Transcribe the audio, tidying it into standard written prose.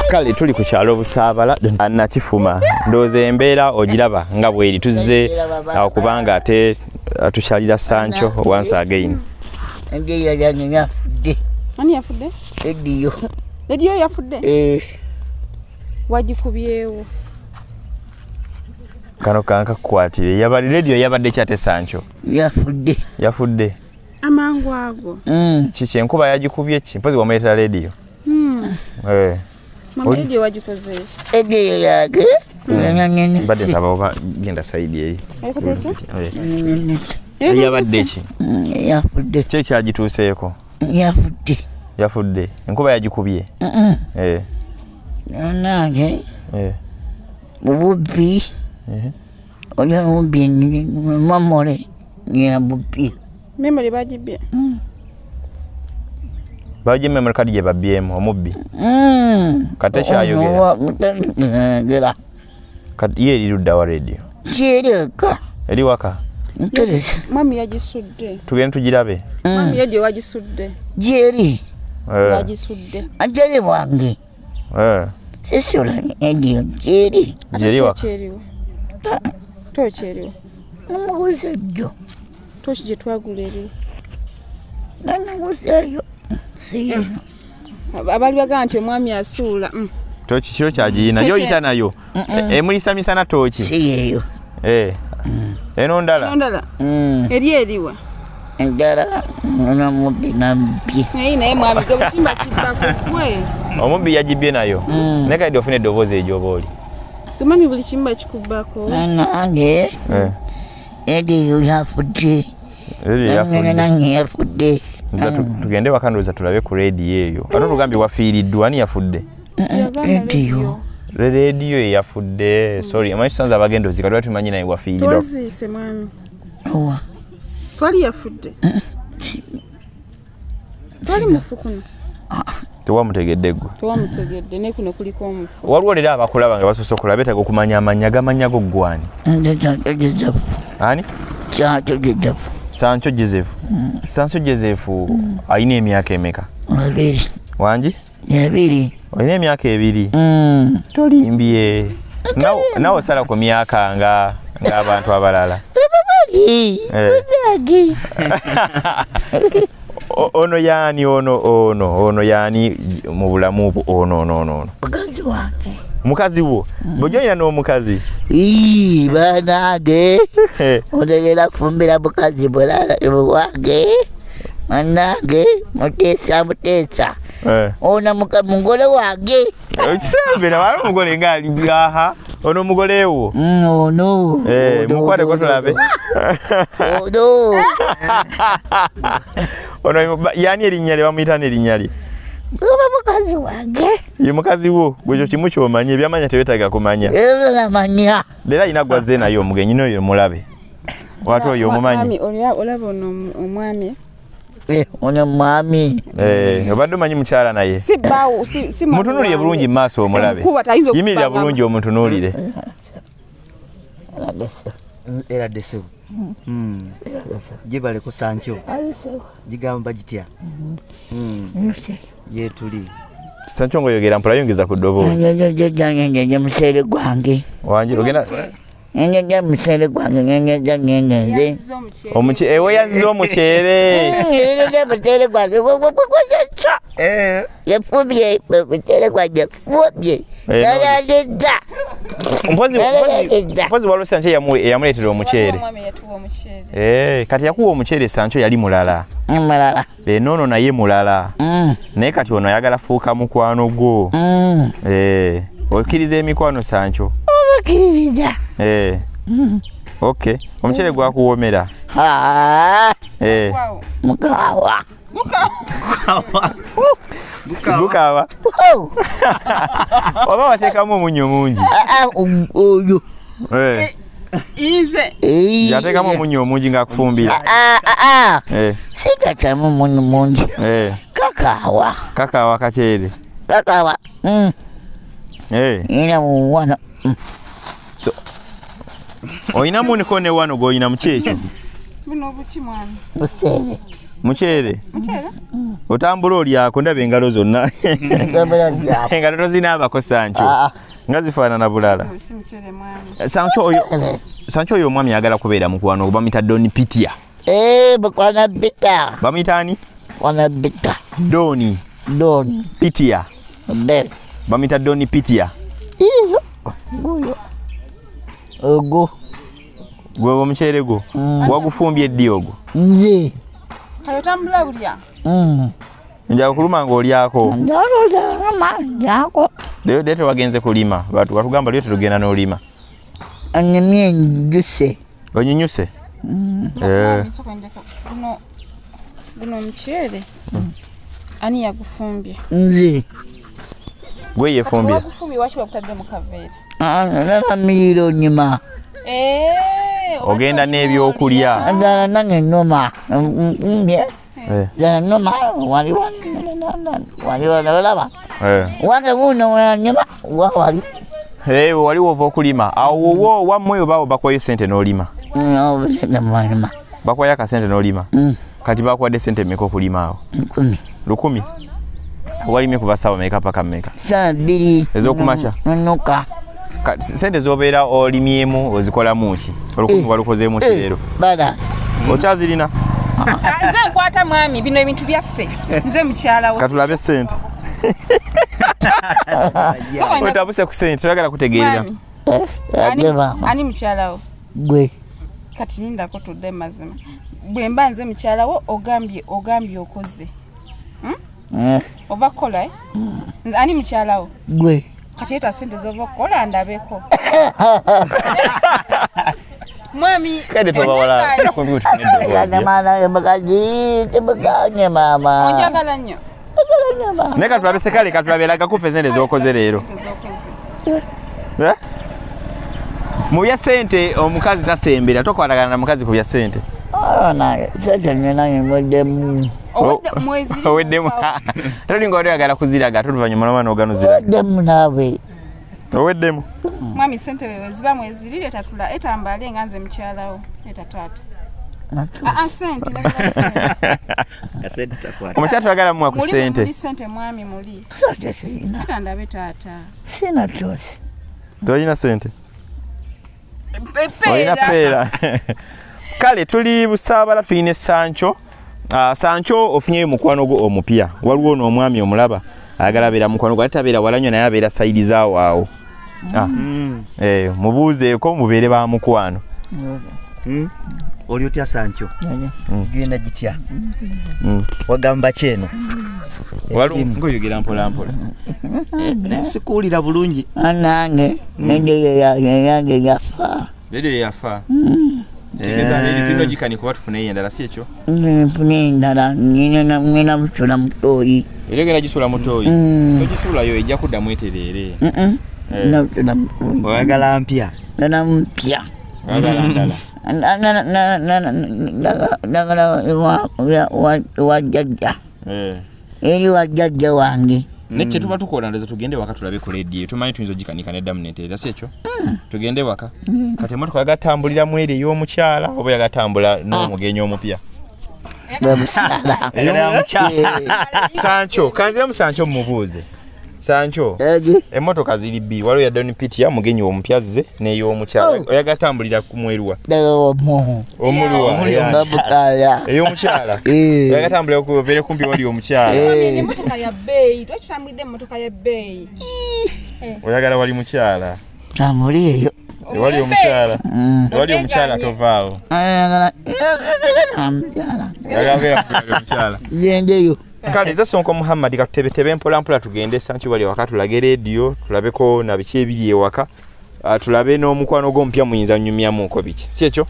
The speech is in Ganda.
Kale tuli ku kyalo Busaabala nakifuma ndooza embeera ogiraba nga bweri tuzze okubanga ate tukyalira Sancho once again. Ndiyo yafudde. Ani yafudde? Ediyo. Ediyo yafudde? Wagikubyewo. Kano kankakwatire yabali radio yabadde kyate Sancho. Yafudde. Amangu ago. Kiki enkuba yagikubye ki? Mpozi wamuleetera radio. Mama radio wagikozeesha. Ediyo yage. Badde saba genda saidi eyi. Yabadde ki? Yafudde. Kye kyagituuseeko? Yafudde. Enkuba yagikubye? Nange. Mububbi. Oyo mubbi mamole. Nyina bubbi. Memory bagibye. Baje memory card je babyemu omubbi. Kate kyayogera. Kati ye liruda wa radio. Kireka. Eri waka. Nterese. Mami yagisudde. Tugende tugirabe. Mami yaje wagisudde. Jeri. Wagisudde. Ajali wange. Sisula ndiyo jeri. Jeri waka. Tocheriwa. Namuguzeyo. Tochije twaguleriwa. Namuguzeyo. Siyo. Abali baga nti omwami asuula. Tochi kiro kyagiyina yo yita nayo. Emulisa misana tochi. Siyo. Eno ndala. Eri eriwa. Ndala namubbi nambi. Naye mwami gobchimba chibba kukwe. Omubbi yagibye nayo. Neka ndi ofune dovoze ejoboli. Mami buli chimba chikubako. Nange. Ediyo yafudde. Yafudde. Tugende wakandoza tulabe ku radio eyo. Kati tugambye wafiiriddwa ani yafudde? Radio. Radio yafudde. Sorry, amayi sanza abagendozi kati tumanyi naye wafiiriddwa. Twazise mwami. Twali yafudde. Twali mufukuno. Tewamutegedde gwe. Tewamutegedde ne kuno kuliko omufu. Waliwo lera abakulaba nga basosokola betaaga okumanya amanya gamanyago gwani. Ani? Sancho Joseph. Sancho Joseph ayina emyaka emeka? 2. Wangi? 2. Ayina emyaka 2. Tolimbye. Nawo sala ku myaka nga abantu abalala. Ono yani ono yani mu bulamu ono. Mukazi wange. Mukazi wo. Bojoyina n'omukazi. Banage. Odegera kufumbira mukazi bulala wange. Manage mutesa. Ona mugole wange. Kisembe na wali mugole ngali byaha. Ono mugole wo. Ono. Mukwate ko tulabe. Ono. Ono yani erinyali bamuyita n'erinyali. Mukazi wange. Ye mukazi wo gwe kimu kyomanye byamanya tebetaga kumanya. Namanya. Lera ina gwaze nayo omugenyi noyo mulabe. Watu oyo omumanyi. Olaba ono omwami. Ono mwami. Obadde omanyi mukyala naye. Si bawo si mutunulire bulungi maaso omulabe. Yimirira bulungi omutunulire. Era deso. Jibale ku Sancho. Jigamba jitya. Ye tuli. Sancho ngoyogera mpula yongeza ku ddobo. Nje musere gwange. Wanjiro gena. Nje musere gwange nje. Omuche ewe yazzo omuchere. Nje musere gwange. Yafubye musere gwange fubye. Yaladda. Mpozi walo Sancho yamuletera omuchere. Kati yakuwa omuchere Sancho yali mulala. Mulala. Nono naye mulala. Naye kati ono ayagala fuuka mukwano gwo. Okkiriza emikwano Sancho. Okkiriza. Okay. Omuchere gwakuwomera. Mukawa. Mukawa. Oba wateekamu omunyo mungi. Oyo. Ize. Yateekamu omunyo mungi ng'akufumbira. Sitatamu omunyo mungi. Kakawa. Kakawa kachere. Kakawa. Ina muwana. So. Oyina muniko ne wano go oyina mukyekyo. Buno buki mwami. Musere. Muceere. Otambula olyako ndaba engalo zonna. Engalo tozinaabako Sancho. Nga zifaanana bulala. Si muceere mwami. Sancho oyo omwami ayagala kubeera mukwano bamuyita Doni Pitia. Bukwana bita. Bamuyita ani? Bukwana bita. Doni Pitia. Bel. Bamuyita Doni Pitia. Iyo. Guyo. Ogo. Gwe omuceere gwo. Wagufumbye ddi ogwo? Nze. Kayo tambula bulya. Nja kuluma ng'olyako. Jako. Leo wagenze kulima. Batugamba lyo tetugenda n'olima. Anyemye njuse. Onyinyuse? Guno muceere. Ani yagufumbye? Nze. Gwe yefumbye. Wagufumbye waki wakutadde mu kaveera? Nana miliro nyima. Ogenda n'ebyokulya. Agala nange noma. Agala noma. Wali olaba. Wange muno wanyuma wali. Waliwo ova okulima. Awo wo wammwe oba bakwayo sente n'olima. Bakwayo akasente n'olima. Kati bakwadde sente mmeka okulima awo? 10. Walimye ku basawo meka paka mmeka? 2 ez'okumakya. Nuka. Sente z'obeera olimyemu ozikolamu ki? 10 walukozeemu ki leero? Bada. Okyazirina? Nze nkwata mwami bino ebintu byaffe. Nze mukyala wo. Katulabe sente. Wetabuse ku sente tuyagala kutegeerera. Ani mukyala wo? Gwe. Kati nindako tudde mazima. Bwe mba nze mukyala wo ogambye okoze. Ova kola Nze ani mukyala wo? Gwe. Kati eta sente zova kola ndabeko. Mwami kade toba wala computer neddo. Yana mana baganye mama. Onjagala nnyo. Neka tulabe sekale katulabelaga ku sente z'okoze leero. Mu bya sente omukazi tasembera tokwatagana na mukazi ku bya sente. Naye sente ninayo mwedemu. Oweddemu. Tolinga oyagala kuziraga tuluvanyuma n'omwana oganuziraga. Oweddemu nawe. Oweddemu. Mwami sente wewe ziba mwezirire tatula etambale nganze mukyala wo eta tata. Sente Kasente takwata. Omukyala twagala muwa ku sente. Muli sente mwami muli. Sina. Tandabe tata. Sina chosi. Toyina sente. Pepe. Oyina peera. Kale tuli Busaabala tuyine Sancho. Sancho ofunye mukwano gwo omupya. Waliwo n'omwami omulaba ayagala beera mukwano gwo atabeera walanyo naye abeera sayidi zaawo awo. Mubuuzeeko mubeere ba mukwano. Oli otya Sancho? Genda gitya? Wagamba kyeno? Ngoyogera mpola mpola. Sikuwulira bulungi. Anange nende yange yafa. Bede yafa. Tegeza nini tuno jikani kuba tufune endala si ekyo? Nfune endala nina musula mutoyi. Eregera gisula mutoyi. Togisula yo ejja kuddamu eterere. Musula mutoyi. Oyagala mpya? Nana mpya. Oyagala ndala. Wajjajja. Eri wajjajja wange. Neche tuba tukola ndozo tugende waka tulabe ku radio. Tumanyi tuyinza ogikanika neddamu neterera si ekyo? Tugende waka. Kati emotoka yagatambulira mu eri ey'omukyala oba yagatambula n'omugenyi omupya. Sancho, kanzira mu Sancho mumubuuze. Sancho, emotoka ziri bbiri waliwo ya Doni Pitia mugenyi omupyaze n'ey'omukyala. Oyagatambulira ku mweruwa. Omuluwa. Ey'omukyala. Oyagatambulira ku bere kumpi wali omukyala. Emotoka ya bei, twakitambulidde emotoka ya bei. Oyagala wali mukyala. Tambuli eyo. Wali omukyala. Wali omukyala tovaawo. Yendeyo. Kale za Sonko Muhammad katubetebe mpola mpola tugende Sancho wali waka tulage radio tulabeko na biki ebiri ewaka tulabe n'omukwano gw'ompya muyinza nnyumyamu uko biki si ekyo